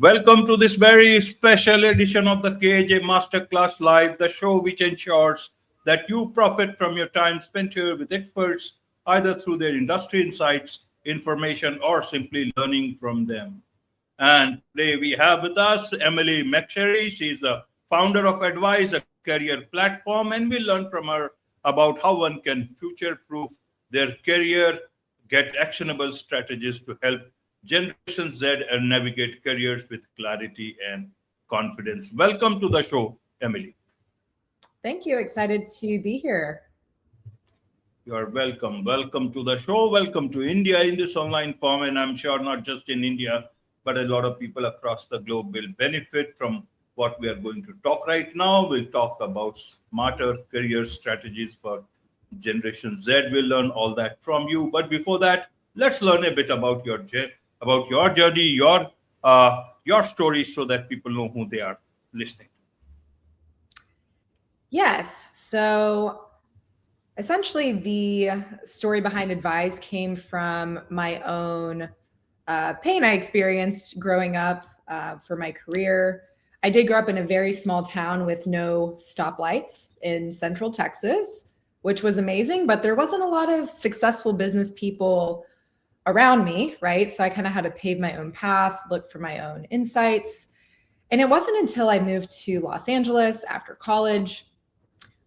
Welcome to this very special edition of the KJ Masterclass Live, the show which ensures that you profit from your time spent here with experts, either through their industry insights, information, or simply learning from them. And today we have with us Emily McSherry. She's the founder of Advise, a career platform, and we'll learn from her about how one can future proof their career, get actionable strategies to help Generation Z and navigate careers with clarity and confidence. Welcome to the show, Emily. Thank you. Excited to be here. You're welcome. Welcome to the show. Welcome to India in this online form. And I'm sure not just in India, but a lot of people across the globe will benefit from what we are going to talk right now. We'll talk about smarter career strategies for Generation Z. We'll learn all that from you. But before that, let's learn a bit about your journey, your story, so that people know who they are listening to. Yes. So essentially, the story behind Advise came from my own pain I experienced growing up for my career. I did grow up in a very small town with no stoplights in Central Texas, which was amazing, but there wasn't a lot of successful business people around me, right? So I kind of had to pave my own path, look for my own insights. And it wasn't until I moved to Los Angeles after college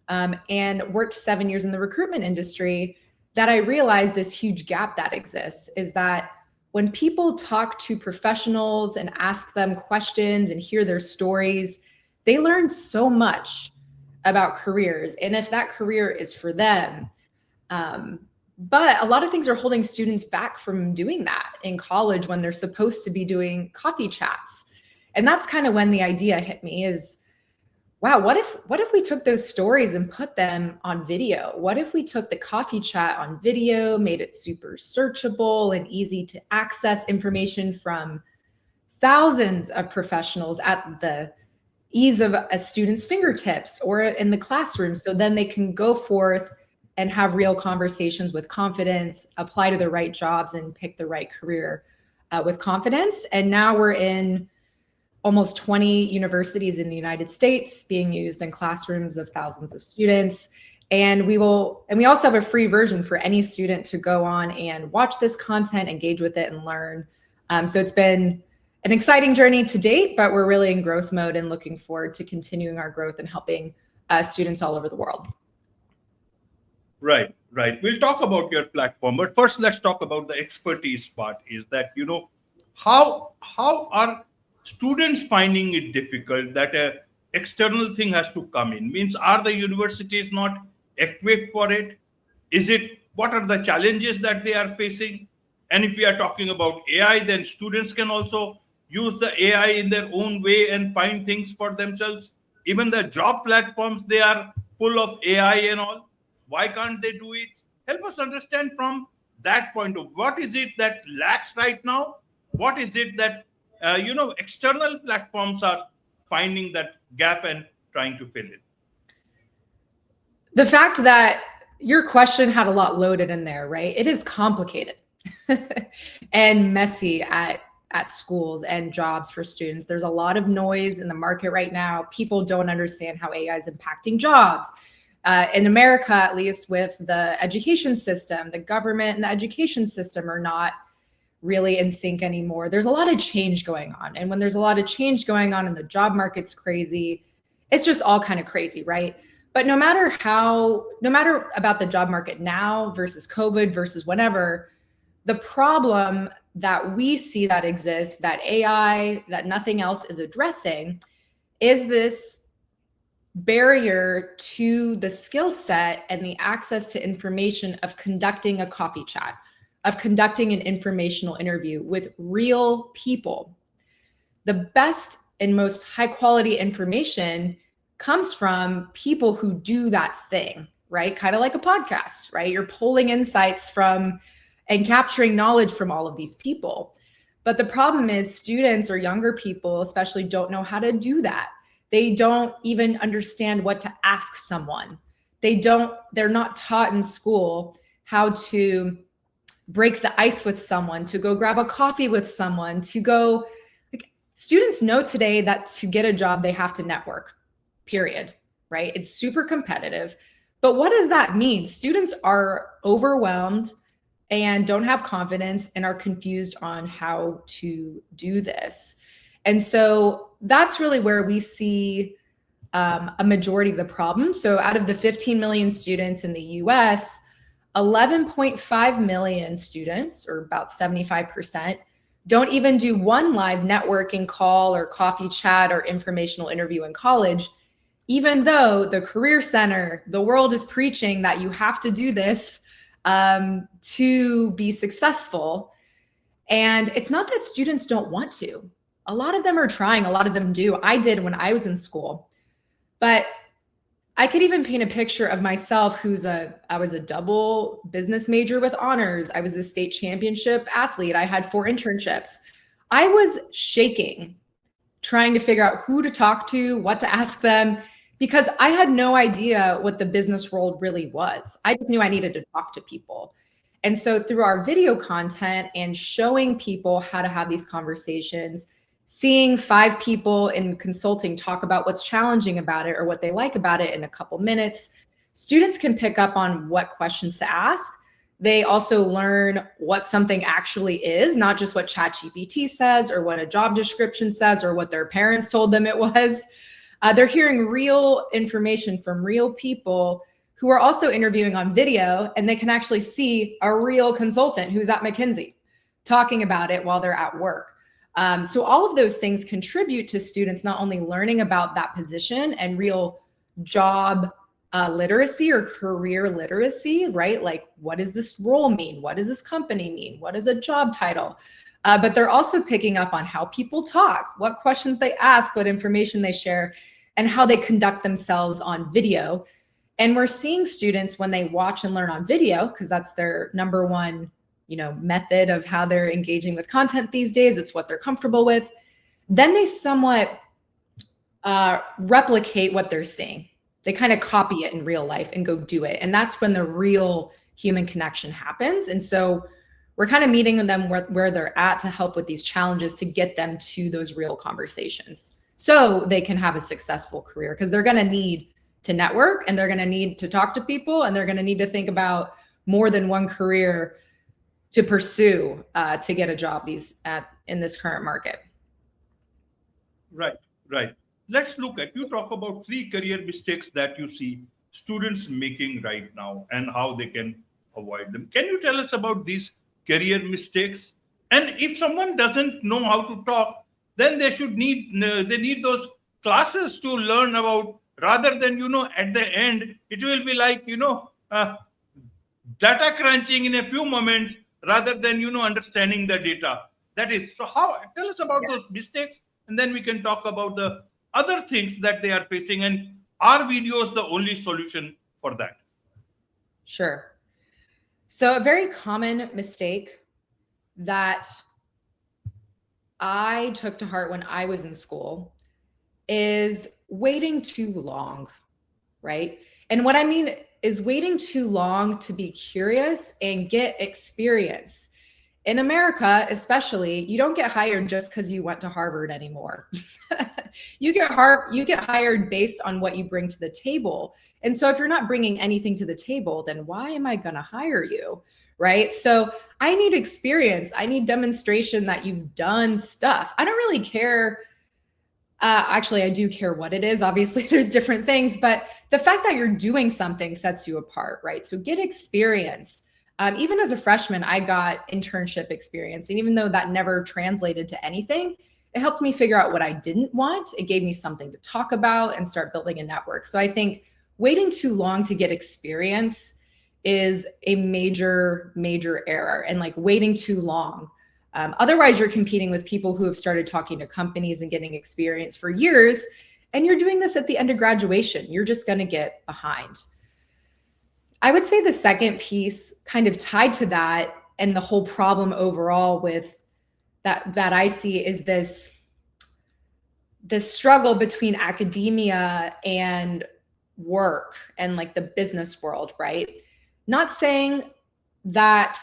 and worked 7 years in the recruitment industry that I realized this huge gap that exists is that when people talk to professionals and ask them questions and hear their stories, they learn so much about careers and if that career is for them. But a lot of things are holding students back from doing that in college when they're supposed to be doing coffee chats. And that's kind of when the idea hit me is, wow, what if we took those stories and put them on video? What if we took the coffee chat on video, made it super searchable and easy to access information from thousands of professionals at the ease of a student's fingertips or in the classroom, so then they can go forth and have real conversations with confidence, apply to the right jobs and pick the right career with confidence. And now we're in almost 20 universities in the United States being used in classrooms of thousands of students. And we also have a free version for any student to go on and watch this content, engage with it and learn. So it's been an exciting journey to date, but we're really in growth mode and looking forward to continuing our growth and helping students all over the world. Right. We'll talk about your platform, but first let's talk about the expertise part. Is that, how are students finding it difficult that a external thing has to come in? Means, are the universities not equipped for it? What are the challenges that they are facing? And if we are talking about AI, then students can also use the AI in their own way and find things for themselves. Even the job platforms, they are full of AI and all. Why can't they do it? Help us understand from that point of what is it that lacks right now? What is it that external platforms are finding that gap and trying to fill it? The fact that your question had a lot loaded in there, right? It is complicated and messy at schools and jobs for students. There's a lot of noise in the market right now. People don't understand how AI is impacting jobs. In America, at least with the education system, the government and the education system are not really in sync anymore. There's a lot of change going on. And when there's a lot of change going on and the job market's crazy, it's just all kind of crazy, right? But no matter about the job market now versus COVID versus whenever, the problem that we see that exists, that AI, that nothing else is addressing, is this barrier to the skill set and the access to information of conducting a coffee chat, of conducting an informational interview with real people. The best and most high quality information comes from people who do that thing, right? Kind of like a podcast, right? You're pulling insights from and capturing knowledge from all of these people. But the problem is students or younger people especially don't know how to do that. They don't even understand what to ask someone. They're not taught in school how to break the ice with someone, to go grab a coffee with someone, to go, students know today that to get a job, they have to network, period, right? It's super competitive. But what does that mean? Students are overwhelmed and don't have confidence and are confused on how to do this. And so that's really where we see a majority of the problem. So out of the 15 million students in the US, 11.5 million students, or about 75%, don't even do one live networking call or coffee chat or informational interview in college, even though the Career Center, the world is preaching that you have to do this to be successful. And it's not that students don't want to. A lot of them are trying, a lot of them do. I did when I was in school. But I could even paint a picture of myself I was a double business major with honors. I was a state championship athlete. I had 4 internships. I was shaking, trying to figure out who to talk to, what to ask them, because I had no idea what the business world really was. I just knew I needed to talk to people. And so through our video content and showing people how to have these conversations, seeing 5 people in consulting talk about what's challenging about it or what they like about it in a couple minutes, students can pick up on what questions to ask. They also learn what something actually is, not just what ChatGPT says or what a job description says or what their parents told them it was. They're hearing real information from real people who are also interviewing on video, and they can actually see a real consultant who's at McKinsey talking about it while they're at work. So all of those things contribute to students not only learning about that position and real job literacy or career literacy, right? Like, what does this role mean? What does this company mean? What is a job title? But they're also picking up on how people talk, what questions they ask, what information they share, and how they conduct themselves on video. And we're seeing students, when they watch and learn on video, because that's their number one method of how they're engaging with content these days. It's what they're comfortable with. Then they somewhat replicate what they're seeing. They kind of copy it in real life and go do it. And that's when the real human connection happens. And so we're kind of meeting them where they're at to help with these challenges to get them to those real conversations so they can have a successful career, because they're going to need to network and they're going to need to talk to people and they're going to need to think about more than one career to pursue to get a job in this current market. Right, right. Let's look at, you talk about 3 career mistakes that you see students making right now and how they can avoid them. Can you tell us about these career mistakes? And if someone doesn't know how to talk, then they need those classes to learn about, rather than, at the end, it will be like, data crunching in a few moments rather than, understanding the data. That is, so tell us about those mistakes, and then we can talk about the other things that they are facing. And are videos the only solution for that? Sure. So a very common mistake that I took to heart when I was in school is waiting too long, right? And what I mean is waiting too long to be curious and get experience. In America, especially, you don't get hired just because you went to Harvard anymore. You get hired based on what you bring to the table. And so if you're not bringing anything to the table, then why am I going to hire you? Right? So I need experience. I need demonstration that you've done stuff. I don't really care. Actually, I do care what it is. Obviously, there's different things, but the fact that you're doing something sets you apart, right? So get experience. Even as a freshman, I got internship experience. And even though that never translated to anything, it helped me figure out what I didn't want. It gave me something to talk about and start building a network. So I think waiting too long to get experience is a major, major error, and like waiting too long. Otherwise, you're competing with people who have started talking to companies and getting experience for years, and you're doing this at the end of graduation. You're just going to get behind. I would say the second piece kind of tied to that, and the whole problem overall with that I see, is this struggle between academia and work and like the business world, right? Not saying that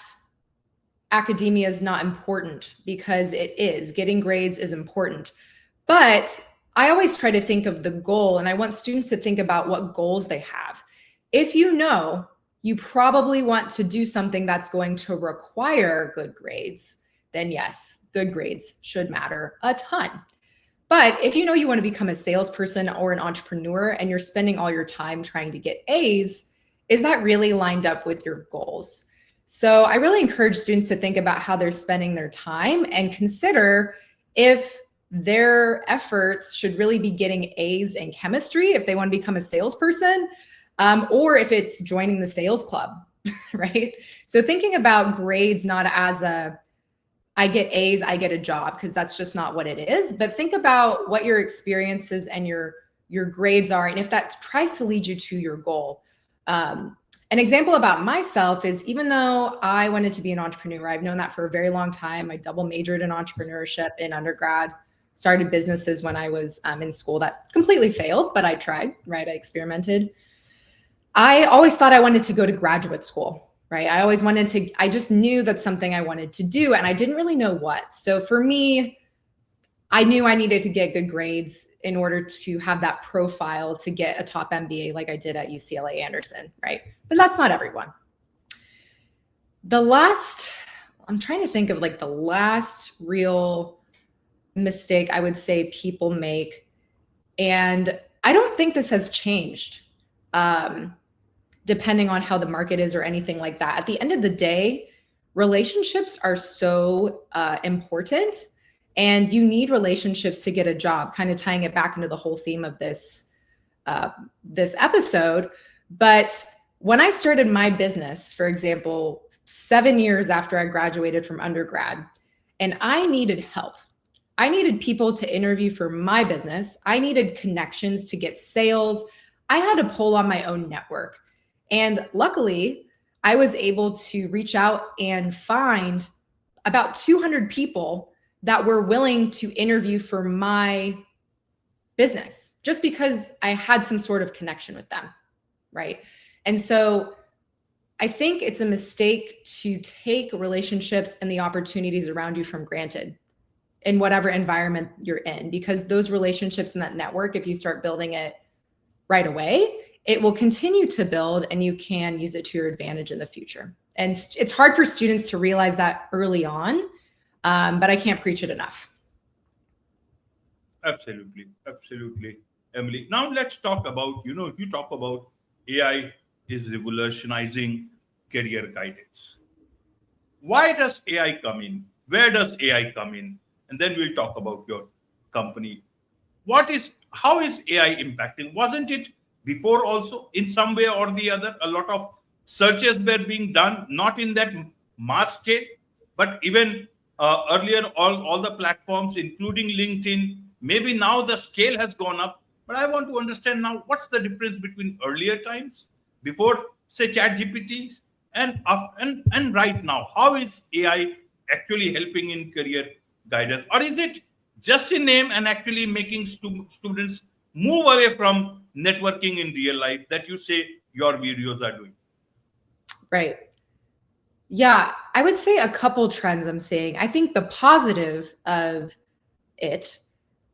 academia is not important, because it is. Getting grades is important. But I always try to think of the goal, and I want students to think about what goals they have. If you know you probably want to do something that's going to require good grades, then yes, good grades should matter a ton. But if you know you want to become a salesperson or an entrepreneur and you're spending all your time trying to get A's, is that really lined up with your goals? So I really encourage students to think about how they're spending their time and consider if their efforts should really be getting A's in chemistry if they want to become a salesperson, or if it's joining the sales club, right? So thinking about grades not as a, I get A's, I get a job, because that's just not what it is. But think about what your experiences and your grades are, and if that tries to lead you to your goal. An example about myself is, even though I wanted to be an entrepreneur, I've known that for a very long time. I double majored in entrepreneurship in undergrad, started businesses when I was in school that completely failed, but I tried, right? I experimented. I always thought I wanted to go to graduate school, right? I always wanted to, I just knew that's something I wanted to do, and I didn't really know what. So for me, I knew I needed to get good grades in order to have that profile to get a top MBA like I did at UCLA Anderson, right? But that's not everyone. I'm trying to think of like the last real mistake I would say people make, and I don't think this has changed depending on how the market is or anything like that. At the end of the day, relationships are so important, and you need relationships to get a job, kind of tying it back into the whole theme of this episode. But when I started my business, for example, 7 years after I graduated from undergrad, and I needed help. I needed people to interview for my business. I needed connections to get sales. I had to pull on my own network. And luckily, I was able to reach out and find about 200 people that were willing to interview for my business, just because I had some sort of connection with them, right? And so I think it's a mistake to take relationships and the opportunities around you for granted in whatever environment you're in, because those relationships and that network, if you start building it right away, it will continue to build, and you can use it to your advantage in the future. And it's hard for students to realize that early on, but I can't preach it enough. Absolutely, absolutely, Emily. Now let's talk about, you talk about AI is revolutionizing career guidance. Why does AI come in? Where does AI come in? And then we'll talk about your company. How is AI impacting? Wasn't it before also in some way or the other? A lot of searches were being done, not in that mass scale, but even earlier, all the platforms, including LinkedIn, maybe now the scale has gone up. But I want to understand now, what's the difference between earlier times, before, say, ChatGPT, and right now? How is AI actually helping in career guidance? Or is it just a name and actually making students move away from networking in real life that you say your videos are doing? Right. Yeah, I would say a couple trends I'm seeing. I think the positive of it,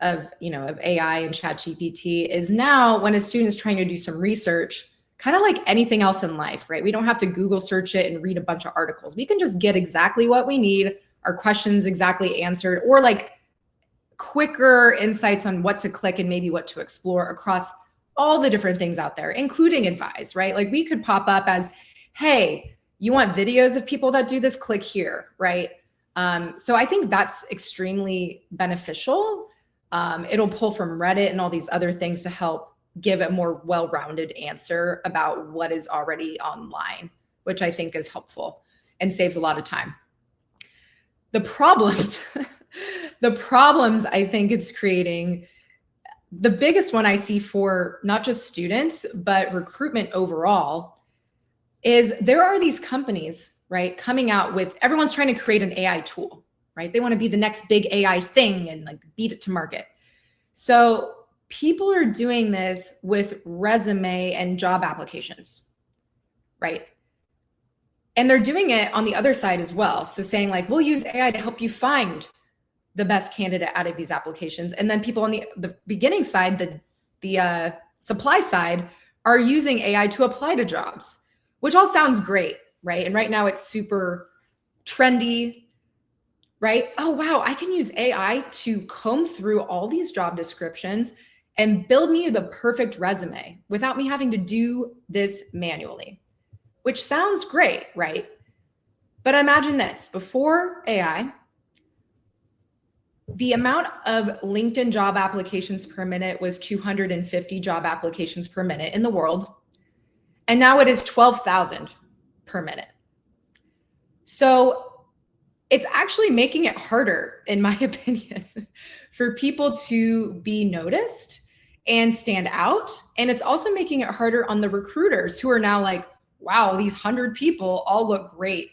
of AI and ChatGPT, is now when a student's trying to do some research, kind of like anything else in life, right? We don't have to Google search it and read a bunch of articles. We can just get exactly what we need, our questions exactly answered, or like quicker insights on what to click and maybe what to explore across all the different things out there, including advice, right? Like we could pop up as, hey, you want videos of people that do this? Click here, right? So I think that's extremely beneficial. It'll pull from Reddit and all these other things to help give a more well-rounded answer about what is already online, which I think is helpful and saves a lot of time. The problems, the problems I think it's creating, the biggest one I see for not just students, but recruitment overall, is there are these companies, right, coming out with, everyone's trying to create an AI tool, right? They want to be the next big AI thing and like beat it to market. So people are doing this with resume and job applications, right? And they're doing it on the other side as well. So saying like, we'll use AI to help you find the best candidate out of these applications. And then people on the beginning side, the supply side, are using AI to apply to jobs, which all sounds great, right? And right now it's super trendy, right? Oh, wow, I can use AI to comb through all these job descriptions and build me the perfect resume without me having to do this manually, which sounds great, right? But imagine this, before AI, the amount of LinkedIn job applications per minute was 250 job applications per minute in the world. And now it is 12,000 per minute. So it's actually making it harder, in my opinion, for people to be noticed and stand out. And it's also making it harder on the recruiters who are now like, wow, these 100 people all look great.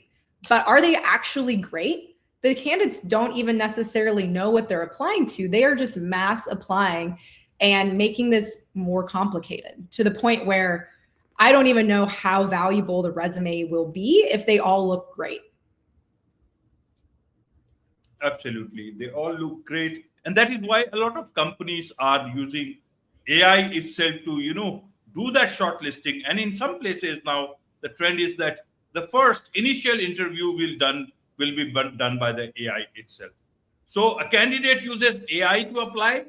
But are they actually great? The candidates don't even necessarily know what they're applying to. They are just mass applying and making this more complicated to the point where I don't even know how valuable the resume will be if they all look great. Absolutely. They all look great. And that is why a lot of companies are using AI itself to, do that shortlisting. And in some places now, the trend is that the first initial interview will be done by the AI itself. So a candidate uses AI to apply,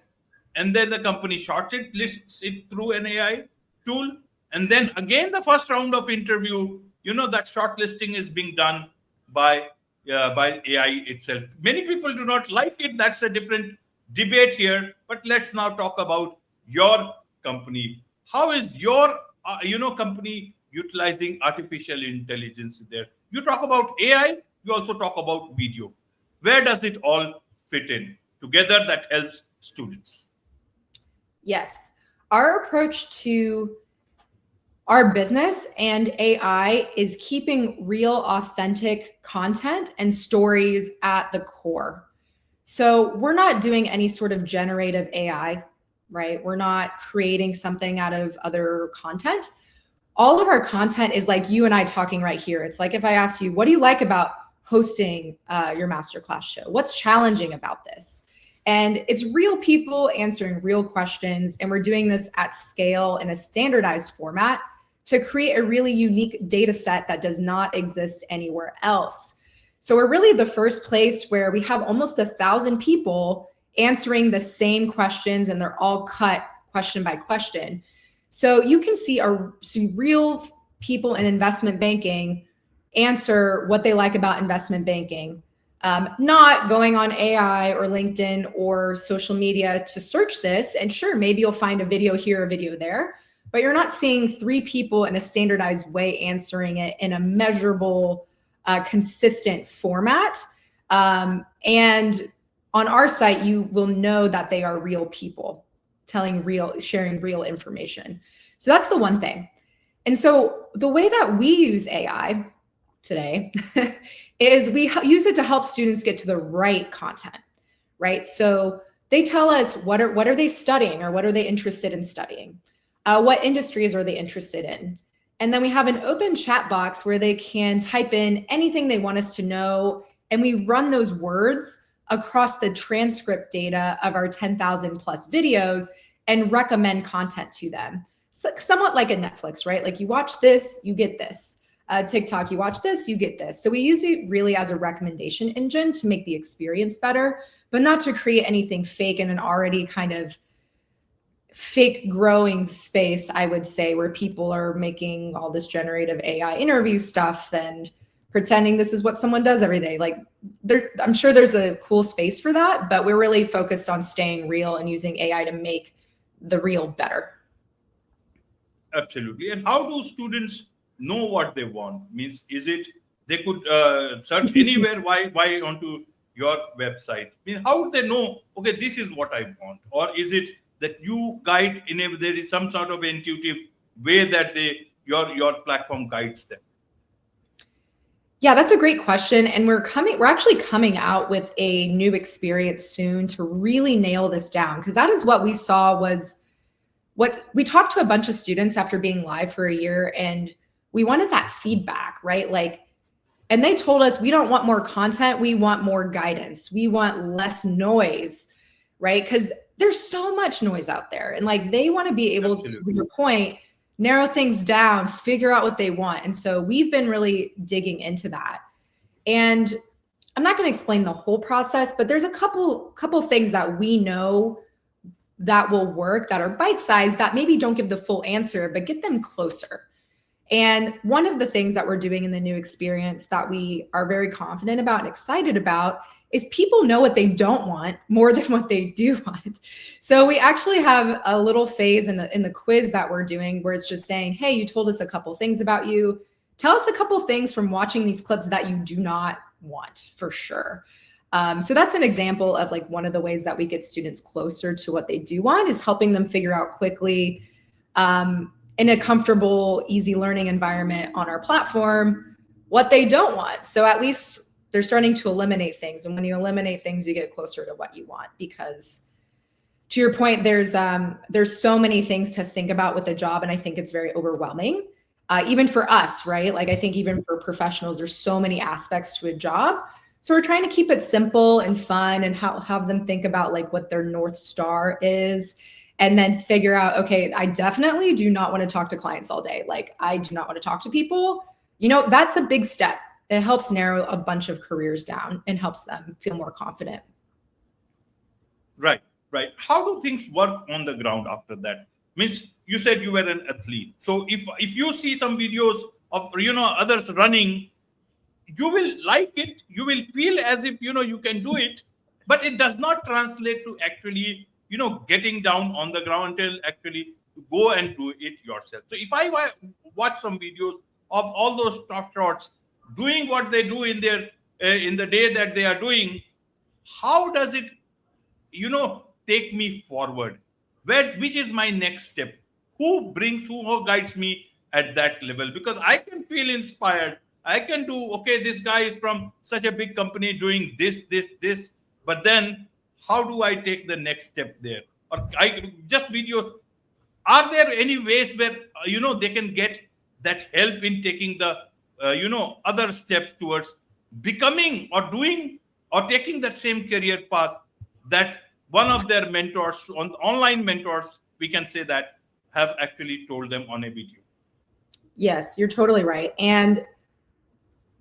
and then the company shortlists it through an AI tool. And then again, the first round of interview, that shortlisting is being done by AI itself. Many people do not like it. That's a different debate here. But let's now talk about your company. How is your company utilizing artificial intelligence there? You talk about AI. You also talk about video. Where does it all fit in together that helps students? Yes, our approach to our business and AI is keeping real, authentic content and stories at the core. So we're not doing any sort of generative AI, right? We're not creating something out of other content. All of our content is like you and I talking right here. It's like if I asked you, what do you like about hosting your masterclass show? What's challenging about this? And it's real people answering real questions. And we're doing this at scale in a standardized format to create a really unique data set that does not exist anywhere else. So we're really the first place where we have almost 1,000 people answering the same questions, and they're all cut question by question. So you can see real people in investment banking answer what they like about investment banking, not going on AI or LinkedIn or social media to search this. And sure, maybe you'll find a video here, a video there, but you're not seeing 3 people in a standardized way answering it in a measurable, consistent format. And on our site, you will know that they are real people sharing real information. So that's the one thing. And so the way that we use AI today is we use it to help students get to the right content, right? So they tell us what are they studying, or what are they interested in studying? What industries are they interested in? And then we have an open chat box where they can type in anything they want us to know, and we run those words across the transcript data of our 10,000 plus videos and recommend content to them. So, somewhat like a Netflix, right? Like you watch this, you get this. TikTok, you watch this, you get this. So we use it really as a recommendation engine to make the experience better, but not to create anything fake in an already kind of fake growing space, I would say, where people are making all this generative AI interview stuff and pretending this is what someone does every day. Like I'm sure there's a cool space for that, but we're really focused on staying real and using AI to make the real better. Absolutely. And how do students know what they want? Means, is it they could search anywhere? Why onto your website? I mean, how would they know? Okay, this is what I want, or is it that you guide there is some sort of intuitive way that your platform guides them? Yeah, that's a great question. And we're actually coming out with a new experience soon to really nail this down, because that is what we saw was what we talked to a bunch of students after being live for a year, and we wanted that feedback, right? Like, And they told us, we don't want more content, we want more guidance. We want less noise, right? Because there's so much noise out there. And like they want to be able to, to your point, narrow things down, figure out what they want. And so we've been really digging into that. And I'm not going to explain the whole process, but there's a couple things that we know that will work, that are bite-sized, that maybe don't give the full answer, but get them closer. And one of the things that we're doing in the new experience that we are very confident about and excited about is people know what they don't want more than what they do want. So we actually have a little phase in the quiz that we're doing where it's just saying, hey, you told us a couple things about you. Tell us a couple things from watching these clips that you do not want for sure. So that's an example of like one of the ways that we get students closer to what they do want, is helping them figure out quickly in a comfortable, easy learning environment on our platform what they don't want. So at least they're starting to eliminate things. And when you eliminate things, you get closer to what you want, because to your point, there's so many things to think about with a job. And I think it's very overwhelming, even for us, right? Like I think even for professionals, there's so many aspects to a job. So we're trying to keep it simple and fun and have them think about like what their North Star is, and then figure out, okay, I definitely do not want to talk to clients all day. Like I do not want to talk to people. You know, that's a big step. It helps narrow a bunch of careers down and helps them feel more confident. Right, right. How do things work on the ground after that? Means you said you were an athlete. So if you see some videos of, others running, you will like it. You will feel as if, you can do it, but it does not translate to actually, getting down on the ground until actually go and do it yourself. So if I watch some videos of all those top shots doing what they do in their in the day that they are doing, how does it, take me forward? Which is my next step? Who guides me at that level? Because I can feel inspired. I can do, okay, this guy is from such a big company doing this, but then how do I take the next step there? Or I just videos. Are there any ways where, they can get that help in taking the, other steps towards becoming or doing or taking that same career path that one of their mentors, online mentors, we can say that, have actually told them on a video? Yes, you're totally right. And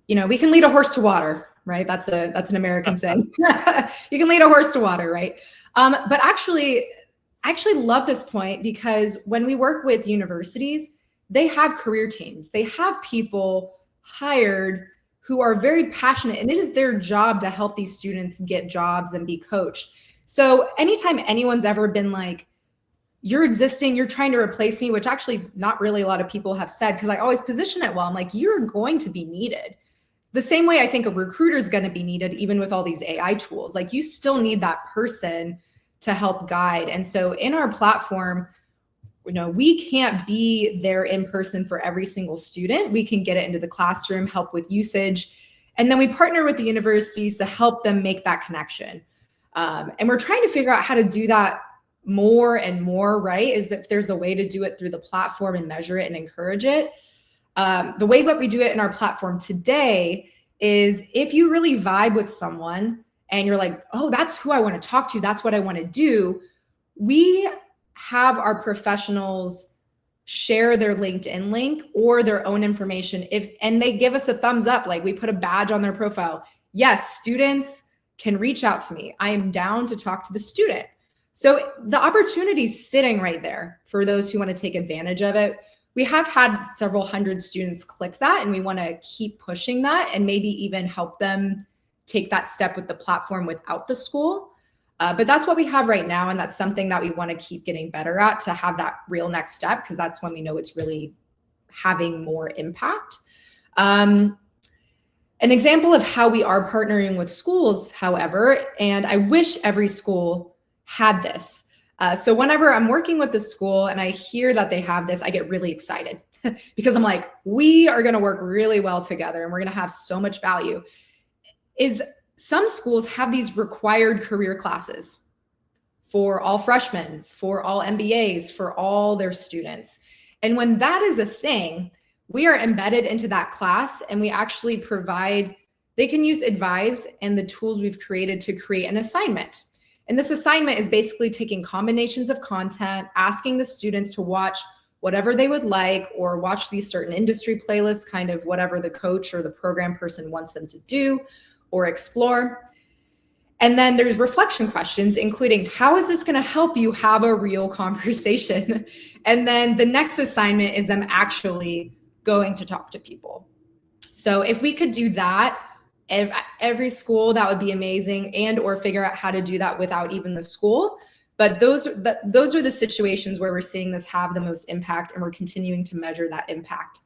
we can lead a horse to water, right? That's an American saying. You can lead a horse to water, right? But I actually love this point, because when we work with universities, they have career teams. They have people hired who are very passionate, and it is their job to help these students get jobs and be coached. So anytime anyone's ever been like, you're existing, you're trying to replace me, which actually not really a lot of people have said, because I always position it well. I'm like, you're going to be needed. The same way I think a recruiter is going to be needed, even with all these AI tools. Like you still need that person to help guide. And so in our platform, we can't be there in person for every single student. We can get it into the classroom, help with usage. And then we partner with the universities to help them make that connection. And we're trying to figure out how to do that more and more, right? Is that if there's a way to do it through the platform and measure it and encourage it. The way that we do it in our platform today is if you really vibe with someone and you're like, oh, that's who I want to talk to, that's what I want to do, we have our professionals share their LinkedIn link or their own information, and they give us a thumbs up, like we put a badge on their profile. Yes, students can reach out to me. I am down to talk to the student. So the opportunity is sitting right there for those who want to take advantage of it. We have had several hundred students click that, and we want to keep pushing that and maybe even help them take that step with the platform without the school. But that's what we have right now. And that's something that we want to keep getting better at, to have that real next step, because that's when we know it's really having more impact. An example of how we are partnering with schools, however, and I wish every school had this. So whenever I'm working with the school and I hear that they have this, I get really excited because I'm like, we are going to work really well together and we're going to have so much value. Is some schools have these required career classes for all freshmen, for all MBAs, for all their students. And when that is a thing, we are embedded into that class, and we actually provide, they can use Advise and the tools we've created to create an assignment. And this assignment is basically taking combinations of content, asking the students to watch whatever they would like, or watch these certain industry playlists, kind of whatever the coach or the program person wants them to do or explore. And then there's reflection questions, including how is this going to help you have a real conversation? And then the next assignment is them actually going to talk to people. So if we could do that, every school, that would be amazing, and or figure out how to do that without even the school. But those are the situations where we're seeing this have the most impact, and we're continuing to measure that impact.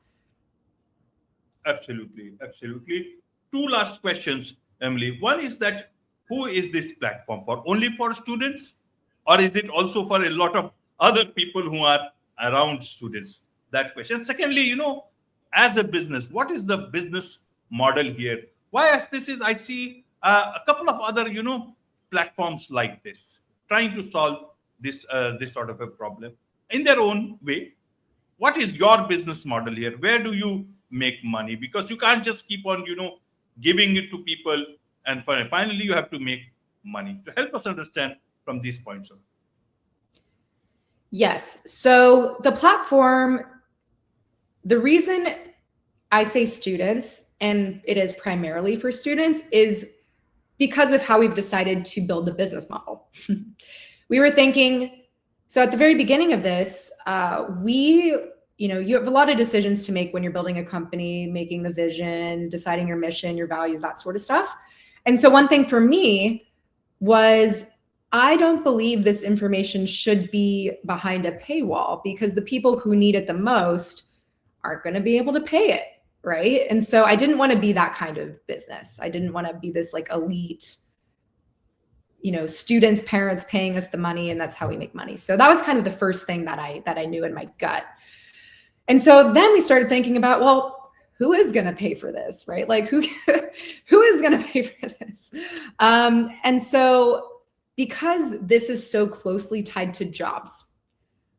Absolutely, absolutely. Two last questions, Emily. One is that who is this platform for? Only for students, or is it also for a lot of other people who are around students? That question. Secondly, as a business, what is the business model here? Why, as this is, I see a couple of other, platforms like this trying to solve this sort of a problem in their own way. What is your business model here? Where do you make money? Because you can't just keep on, giving it to people, and finally you have to make money. To help us understand from these points of view. Yes. So the platform, the reason I say students, and it is primarily for students, is because of how we've decided to build the business model. We were thinking, so at the very beginning of this, you have a lot of decisions to make when you're building a company, making the vision, deciding your mission, your values, that sort of stuff. And so one thing for me was, I don't believe this information should be behind a paywall, because the people who need it the most aren't going to be able to pay it, right? And so I didn't want to be that kind of business. I didn't want to be this like elite, students, parents paying us the money, and that's how we make money. So that was kind of the first thing that I knew in my gut. And so then we started thinking about, well, who is going to pay for this, right? Like who is going to pay for this? And so because this is so closely tied to jobs,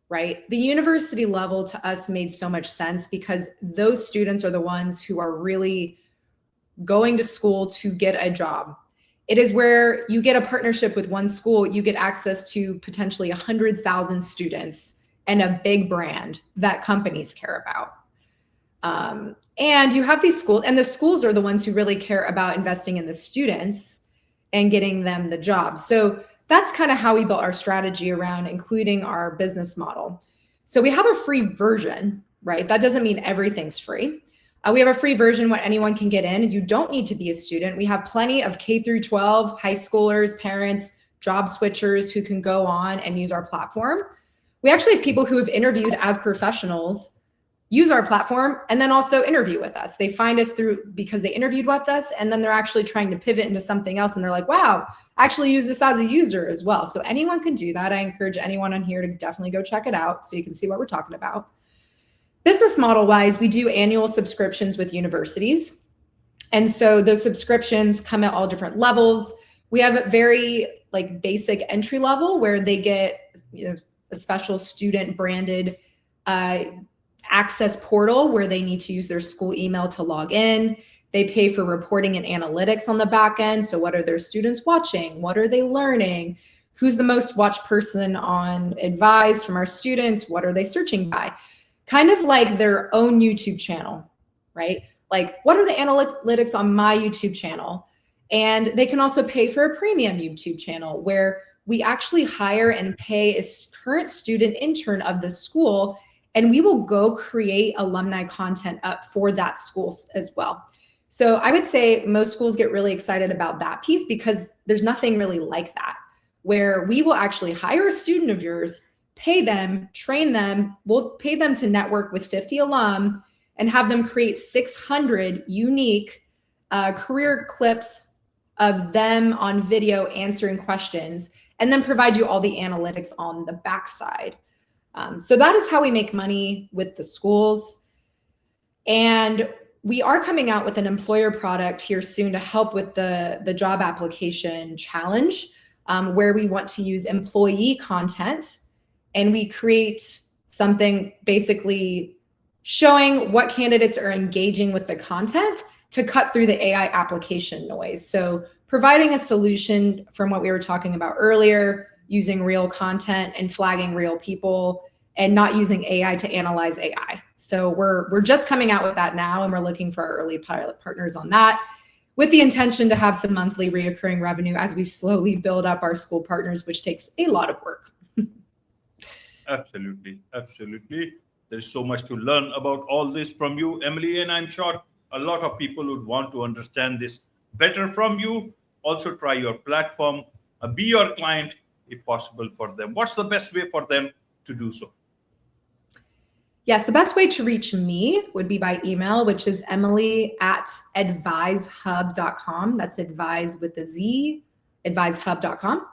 right? The university level to us made so much sense, because those students are the ones who are really going to school to get a job. It is where you get a partnership with one school, you get access to potentially 100,000 students and a big brand that companies care about. And you have these schools, and the schools are the ones who really care about investing in the students and getting them the jobs. So that's kind of how we built our strategy around including our business model. So we have a free version, right? That doesn't mean everything's free. We have a free version where anyone can get in. You don't need to be a student. We have plenty of K through 12 high schoolers, parents, job switchers who can go on and use our platform. We actually have people who have interviewed as professionals use our platform and then also interview with us. They find us because they interviewed with us, and then they're actually trying to pivot into something else, and they're like, wow, I actually use this as a user as well. So anyone can do that. I encourage anyone on here to definitely go check it out so you can see what we're talking about. Business model wise, we do annual subscriptions with universities. And so those subscriptions come at all different levels. We have a very basic entry level where they get a special student branded access portal where they need to use their school email to log in. They pay for reporting and analytics on the back end. So what are their students watching? What are they learning? Who's the most watched person on Advise from our students? What are they searching by? Kind of like their own YouTube channel, right? Like, what are the analytics on my YouTube channel? And they can also pay for a premium YouTube channel where we actually hire and pay a current student intern of the school, and we will go create alumni content up for that school as well. So I would say most schools get really excited about that piece, because there's nothing really like that, where we will actually hire a student of yours, pay them, train them, we'll pay them to network with 50 alum and have them create 600 unique career clips of them on video answering questions, and then provide you all the analytics on the backside. So that is how we make money with the schools. And we are coming out with an employer product here soon to help with the job application challenge, where we want to use employee content, and we create something basically showing what candidates are engaging with the content to cut through the AI application noise. So providing a solution from what we were talking about earlier, using real content and flagging real people, and not using AI to analyze AI. So we're just coming out with that now, and we're looking for our early pilot partners on that, with the intention to have some monthly reoccurring revenue as we slowly build up our school partners, which takes a lot of work. Absolutely, absolutely. There's so much to learn about all this from you, Emily, and I'm sure a lot of people would want to understand this better from you. Also, try your platform, be your client if possible for them. What's the best way for them to do so? Yes, the best way to reach me would be by email, which is emily@advisehub.com. That's advise with a Z, advisehub.com.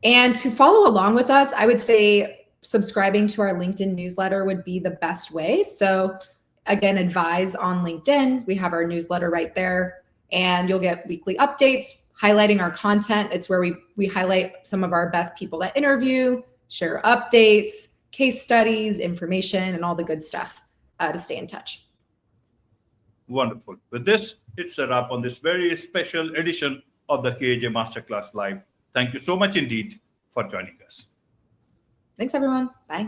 And to follow along with us, I would say subscribing to our LinkedIn newsletter would be the best way. So again, advise on LinkedIn. We have our newsletter right there, and you'll get weekly updates highlighting our content. It's where we highlight some of our best people that interview, share updates, case studies, information, and all the good stuff to stay in touch. Wonderful. With this, it's a wrap on this very special edition of the KJ Masterclass Live. Thank you so much indeed for joining us. Thanks, everyone. Bye.